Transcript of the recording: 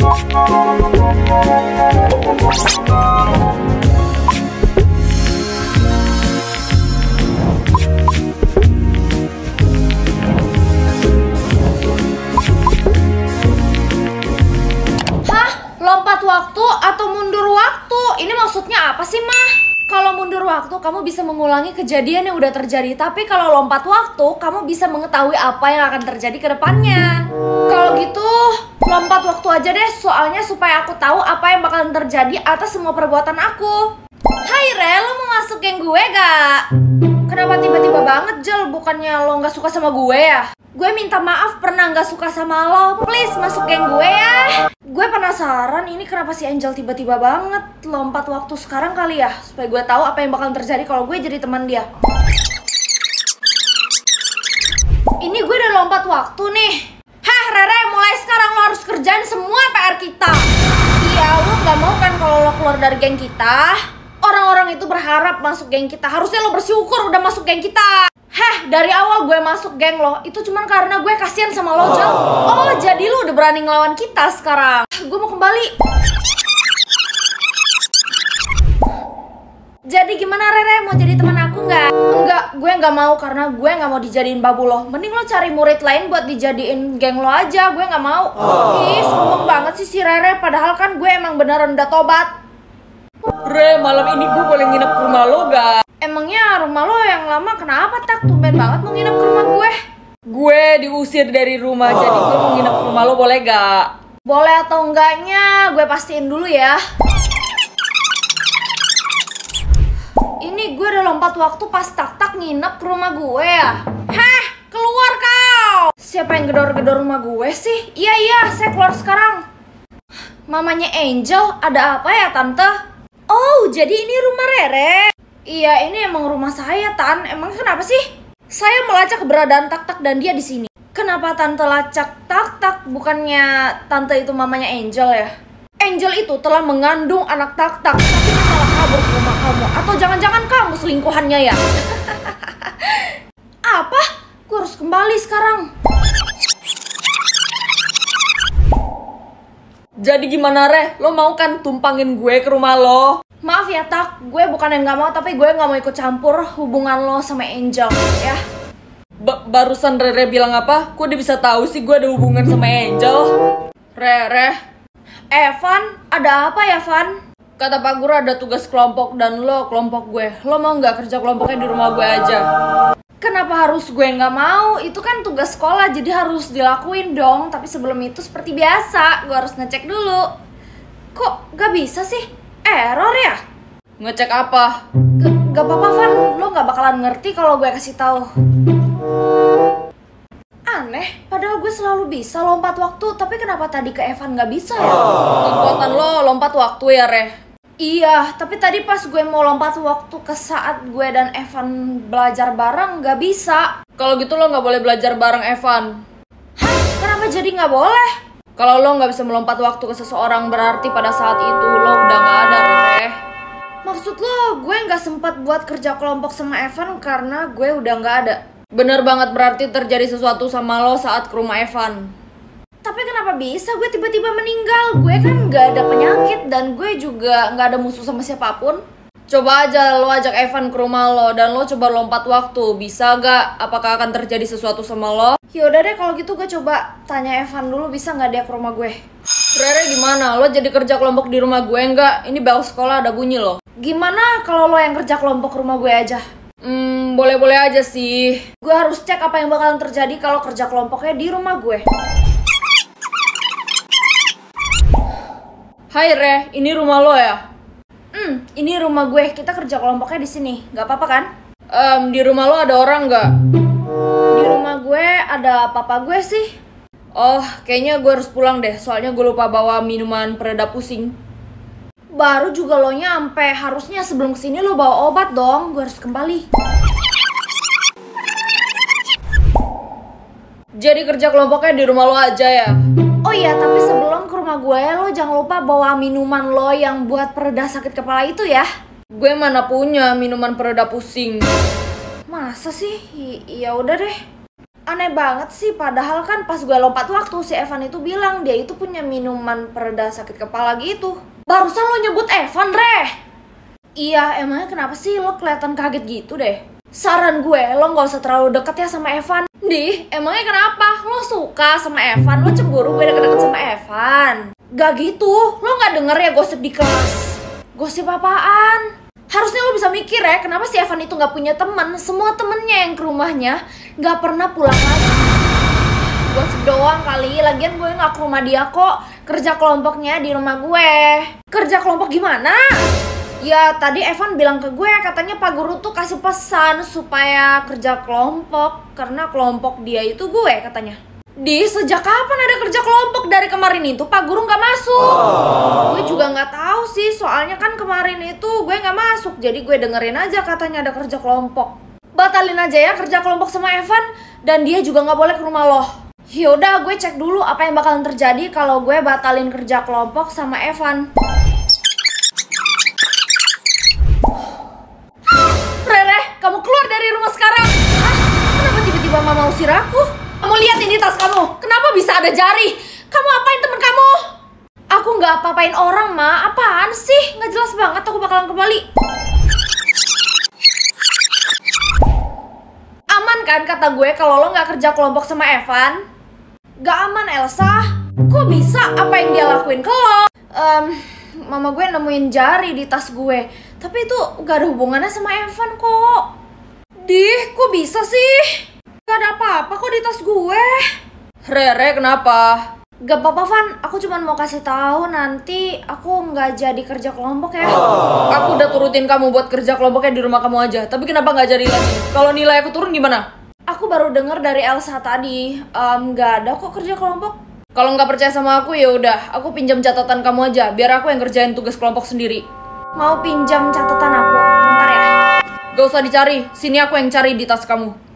Lompat waktu atau mundur waktu? Ini maksudnya apa sih, Mah? Kalau mundur waktu, kamu bisa mengulangi kejadian yang udah terjadi. Tapi kalau lompat waktu, kamu bisa mengetahui apa yang akan terjadi ke depannya. Kalau gitu, lompat waktu aja deh. Soalnya supaya aku tahu apa yang bakalan terjadi atas semua perbuatan aku. Hai Re, lo mau masuk geng gue gak? Kenapa tiba-tiba banget, Jel? Bukannya lo gak suka sama gue ya? Gue minta maaf pernah gak suka sama lo. Please masuk geng gue ya. Gue penasaran ini kenapa si Angel tiba-tiba banget lompat waktu sekarang kali ya. Supaya gue tahu apa yang bakal terjadi kalau gue jadi teman dia. Ini gue udah lompat waktu nih. Hah Rere, mulai sekarang lo harus kerjain semua PR kita. Iya, lo gak mau kan kalau lo keluar dari geng kita? Orang-orang itu berharap masuk geng kita. Harusnya lo bersyukur udah masuk geng kita. Heh, dari awal gue masuk geng lo, itu cuman karena gue kasihan sama lo, Jel. Oh, jadi lo udah berani ngelawan kita sekarang. Gue mau kembali. Jadi gimana Rere, mau jadi teman aku nggak? Enggak, gue nggak mau karena gue nggak mau dijadiin babu lo. Mending lo cari murid lain buat dijadiin geng lo aja, gue nggak mau. Ih, sombong banget sih si Rere, padahal kan gue emang beneran udah tobat. Re, malam ini gue boleh nginep ke rumah lo gak? Emangnya rumah lo yang lama kenapa, Tak? Tumben banget mau nginep ke rumah gue. Gue diusir dari rumah, jadi gue mau nginep ke rumah lo, boleh gak? Boleh atau enggaknya, gue pastiin dulu ya. Ini gue udah lompat waktu pas Tak nginep ke rumah gue ya. Heh, keluar kau! Siapa yang gedor-gedor rumah gue sih? Iya, saya keluar sekarang. Mamanya Angel, ada apa ya Tante? Oh, jadi ini rumah Rere? Iya, ini emang rumah saya, Tan. Emang kenapa sih? Saya melacak keberadaan Tak dan dia di sini. Kenapa Tante lacak Tak? Bukannya Tante itu mamanya Angel ya? Angel itu telah mengandung anak Tak, tapi dia malah kabur ke rumah kamu. Atau jangan-jangan kamu selingkuhannya ya? Apa? Gue harus kembali sekarang. Jadi gimana Re? Lo mau kan tumpangin gue ke rumah lo? Maaf ya Tak, gue bukan yang gak mau, tapi gue gak mau ikut campur hubungan lo sama Angel ya. Barusan Rere bilang apa? Kok dia bisa tahu sih gue ada hubungan sama Angel? Rere, Evan, ada apa ya Van? Kata Pak Guru ada tugas kelompok dan lo kelompok gue. Lo mau gak kerja kelompoknya di rumah gue aja? Kenapa harus gue nggak mau? Itu kan tugas sekolah, jadi harus dilakuin dong. Tapi sebelum itu seperti biasa, gue harus ngecek dulu. Kok gak bisa sih? Error ya? Ngecek apa? Gak apa-apa Van, lo gak bakalan ngerti kalau gue kasih tahu. Aneh, padahal gue selalu bisa lompat waktu. Tapi kenapa tadi ke Evan gak bisa ya? Kekuatan lo lompat waktu ya Re? Iya, tapi tadi pas gue mau lompat waktu ke saat gue dan Evan belajar bareng, gak bisa. Kalau gitu lo gak boleh belajar bareng Evan. Hah? Kenapa jadi gak boleh? Kalau lo gak bisa melompat waktu ke seseorang, berarti pada saat itu lo udah gak ada, Re. Maksud lo, gue gak sempat buat kerja kelompok sama Evan karena gue udah gak ada? Bener banget, berarti terjadi sesuatu sama lo saat ke rumah Evan. Tapi kenapa bisa gue tiba-tiba meninggal? Gue kan gak ada penyakit dan gue juga gak ada musuh sama siapapun. Coba aja lo ajak Evan ke rumah lo dan lo coba lompat waktu. Bisa gak? Apakah akan terjadi sesuatu sama lo? Yaudah deh kalau gitu gue coba tanya Evan dulu, bisa gak dia ke rumah gue? Rere gimana? Lo jadi kerja kelompok di rumah gue nggak? Ini bel sekolah ada bunyi lo. Gimana kalau lo yang kerja kelompok ke rumah gue aja? Boleh-boleh aja sih. Gue harus cek apa yang bakalan terjadi kalau kerja kelompoknya di rumah gue. Hai Re, ini rumah lo ya? Ini rumah gue. Kita kerja kelompoknya di sini. Gak apa-apa kan? Di rumah lo ada orang nggak? Di rumah gue ada papa gue sih. Oh, kayaknya gue harus pulang deh. Soalnya gue lupa bawa minuman pereda pusing. Baru juga lo nyampe. Harusnya sebelum kesini lo bawa obat dong. Gue harus kembali. Jadi kerja kelompoknya di rumah lo aja ya? Oh iya, tapi sebelum ke rumah gue, lo jangan lupa bawa minuman lo yang buat pereda sakit kepala itu ya. Gue mana punya minuman pereda pusing. Masa sih? Ya udah deh. Aneh banget sih, padahal kan pas gue lompat waktu si Evan itu bilang dia itu punya minuman pereda sakit kepala gitu. Barusan lo nyebut Evan, Reh. Iya, emangnya kenapa sih lo kelihatan kaget gitu deh? Saran gue, lo gak usah terlalu deket ya sama Evan. Dih, emangnya kenapa? Lo suka sama Evan? Lo cemburu gue deket-deket sama Evan? Gak gitu, lo gak denger ya gosip di kelas? Gosip apaan? Harusnya lo bisa mikir ya, kenapa si Evan itu gak punya teman? Semua temennya yang ke rumahnya gak pernah pulang lagi. Gosip doang kali, lagian gue gak ke rumah dia kok. Kerja kelompoknya di rumah gue. Kerja kelompok gimana? Ya tadi Evan bilang ke gue, katanya Pak Guru tuh kasih pesan supaya kerja kelompok. Karena kelompok dia itu gue katanya. Di sejak kapan ada kerja kelompok? Dari kemarin itu Pak Guru gak masuk. Gue juga gak tahu sih, soalnya kan kemarin itu gue gak masuk. Jadi gue dengerin aja katanya ada kerja kelompok. Batalin aja ya kerja kelompok sama Evan. Dan dia juga gak boleh ke rumah lo. Yaudah, gue cek dulu apa yang bakalan terjadi kalau gue batalin kerja kelompok sama Evan. Rere, kamu keluar dari rumah sekarang. Kenapa tiba-tiba mama usir aku? Kamu lihat ini tas kamu, kenapa bisa ada jari? Kamu apain temen kamu? Aku nggak apa-apain orang, Ma. Apaan sih? Nggak jelas banget aku bakalan kembali. Aman kan kata gue kalau lo nggak kerja kelompok sama Evan? Gak aman, Elsa. Kok bisa? Apa yang dia lakuin ke lo? Mama gue nemuin jari di tas gue. Tapi itu gak ada hubungannya sama Evan kok. Dih, kok bisa sih? Gak ada apa-apa kok di tas gue. Rere, kenapa? Gak apa-apa, Van. Aku cuma mau kasih tahu nanti aku nggak jadi kerja kelompok ya. Aku udah turutin kamu buat kerja kelompoknya di rumah kamu aja. Tapi kenapa nggak jadi lagi? Kalau nilai aku turun gimana? Aku baru denger dari Elsa tadi. Nggak ada kok kerja kelompok. Kalau nggak percaya sama aku ya udah, aku pinjam catatan kamu aja. Biar aku yang kerjain tugas kelompok sendiri. Mau pinjam catatan aku? Bentar ya. Gak usah dicari, sini aku yang cari di tas kamu.